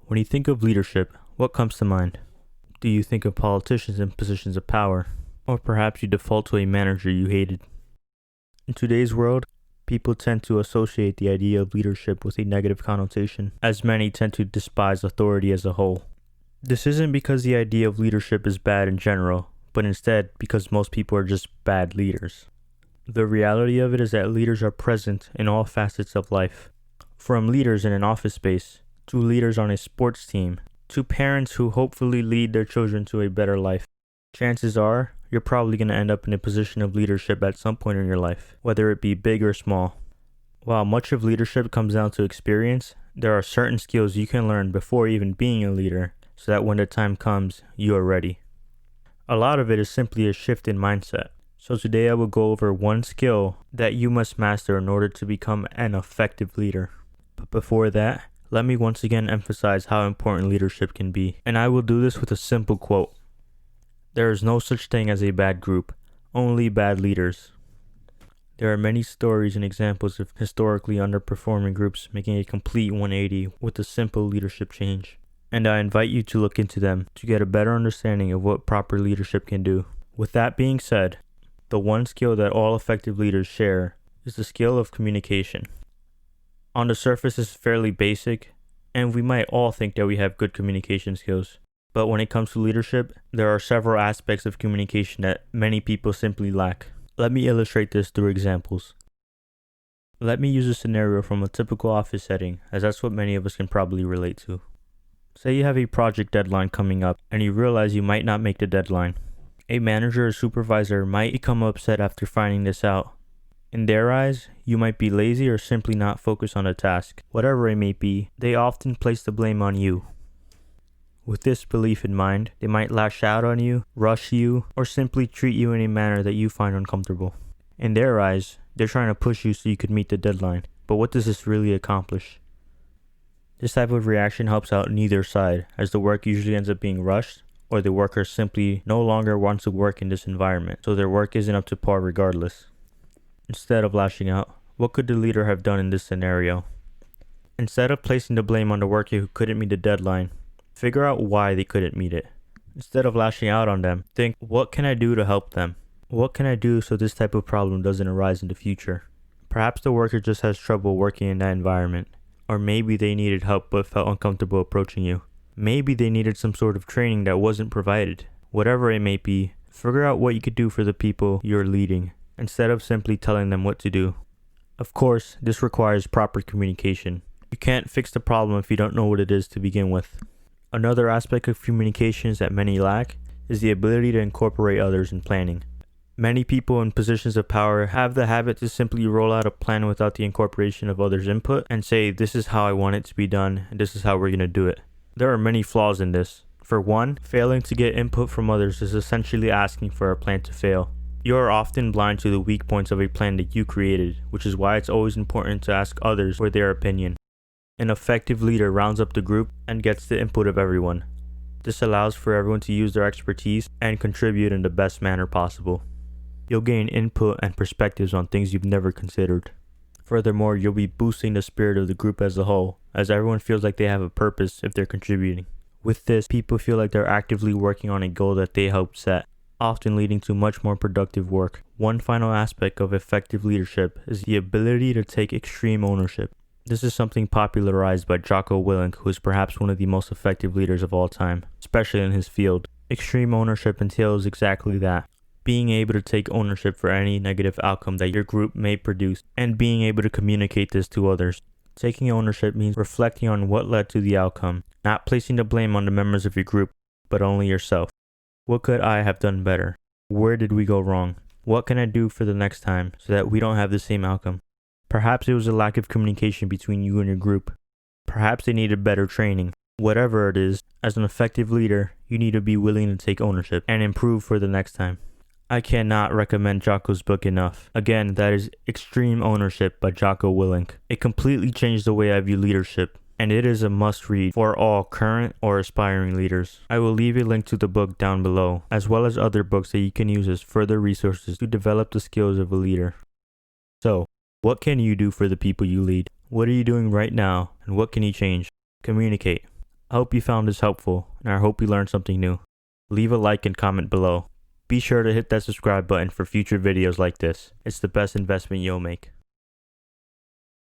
When you think of leadership, what comes to mind? Do you think of politicians in positions of power? Or perhaps you default to a manager you hated? In today's world, people tend to associate the idea of leadership with a negative connotation, as many tend to despise authority as a whole. This isn't because the idea of leadership is bad in general, but instead because most people are just bad leaders. The reality of it is that leaders are present in all facets of life, from leaders in an office space, to leaders on a sports team, to parents who hopefully lead their children to a better life. Chances are, you're probably going to end up in a position of leadership at some point in your life, whether it be big or small. While much of leadership comes down to experience, there are certain skills you can learn before even being a leader, so that when the time comes, you are ready. A lot of it is simply a shift in mindset. So today I will go over one skill that you must master in order to become an effective leader. But before that, let me once again emphasize how important leadership can be, and I will do this with a simple quote. There is no such thing as a bad group, only bad leaders. There are many stories and examples of historically underperforming groups making a complete 180 with a simple leadership change, and I invite you to look into them to get a better understanding of what proper leadership can do. With that being said, the one skill that all effective leaders share is the skill of communication. On the surface, it's fairly basic, and we might all think that we have good communication skills. But when it comes to leadership, there are several aspects of communication that many people simply lack. Let me illustrate this through examples. Let me use a scenario from a typical office setting, as that's what many of us can probably relate to. Say you have a project deadline coming up, and you realize you might not make the deadline. A manager or supervisor might become upset after finding this out. In their eyes, you might be lazy or simply not focused on the task. Whatever it may be, they often place the blame on you. With this belief in mind, they might lash out on you, rush you, or simply treat you in a manner that you find uncomfortable. In their eyes, they're trying to push you so you could meet the deadline. But what does this really accomplish? This type of reaction helps out neither side, as the work usually ends up being rushed, or the worker simply no longer wants to work in this environment, so their work isn't up to par regardless. Instead of lashing out, what could the leader have done in this scenario? Instead of placing the blame on the worker who couldn't meet the deadline, figure out why they couldn't meet it. Instead of lashing out on them, think, what can I do to help them? What can I do so this type of problem doesn't arise in the future? Perhaps the worker just has trouble working in that environment, or maybe they needed help but felt uncomfortable approaching you. Maybe they needed some sort of training that wasn't provided. Whatever it may be, figure out what you could do for the people you're leading, instead of simply telling them what to do. Of course, this requires proper communication. You can't fix the problem if you don't know what it is to begin with. Another aspect of communications that many lack is the ability to incorporate others in planning. Many people in positions of power have the habit to simply roll out a plan without the incorporation of others' input and say, this is how I want it to be done, and this is how we're going to do it. There are many flaws in this. For one, failing to get input from others is essentially asking for a plan to fail. You are often blind to the weak points of a plan that you created, which is why it's always important to ask others for their opinion. An effective leader rounds up the group and gets the input of everyone. This allows for everyone to use their expertise and contribute in the best manner possible. You'll gain input and perspectives on things you've never considered. Furthermore, you'll be boosting the spirit of the group as a whole, as everyone feels like they have a purpose if they're contributing. With this, people feel like they're actively working on a goal that they helped set, often leading to much more productive work. One final aspect of effective leadership is the ability to take extreme ownership. This is something popularized by Jocko Willink, who is perhaps one of the most effective leaders of all time, especially in his field. Extreme ownership entails exactly that. Being able to take ownership for any negative outcome that your group may produce, and being able to communicate this to others. Taking ownership means reflecting on what led to the outcome, not placing the blame on the members of your group, but only yourself. What could I have done better? Where did we go wrong? What can I do for the next time so that we don't have the same outcome? Perhaps it was a lack of communication between you and your group. Perhaps they needed better training. Whatever it is, as an effective leader, you need to be willing to take ownership and improve for the next time. I cannot recommend Jocko's book enough. Again, that is Extreme Ownership by Jocko Willink. It completely changed the way I view leadership, and it is a must-read for all current or aspiring leaders. I will leave a link to the book down below, as well as other books that you can use as further resources to develop the skills of a leader. So, what can you do for the people you lead? What are you doing right now, and what can you change? Communicate. I hope you found this helpful, and I hope you learned something new. Leave a like and comment below. Be sure to hit that subscribe button for future videos like this. It's the best investment you'll make.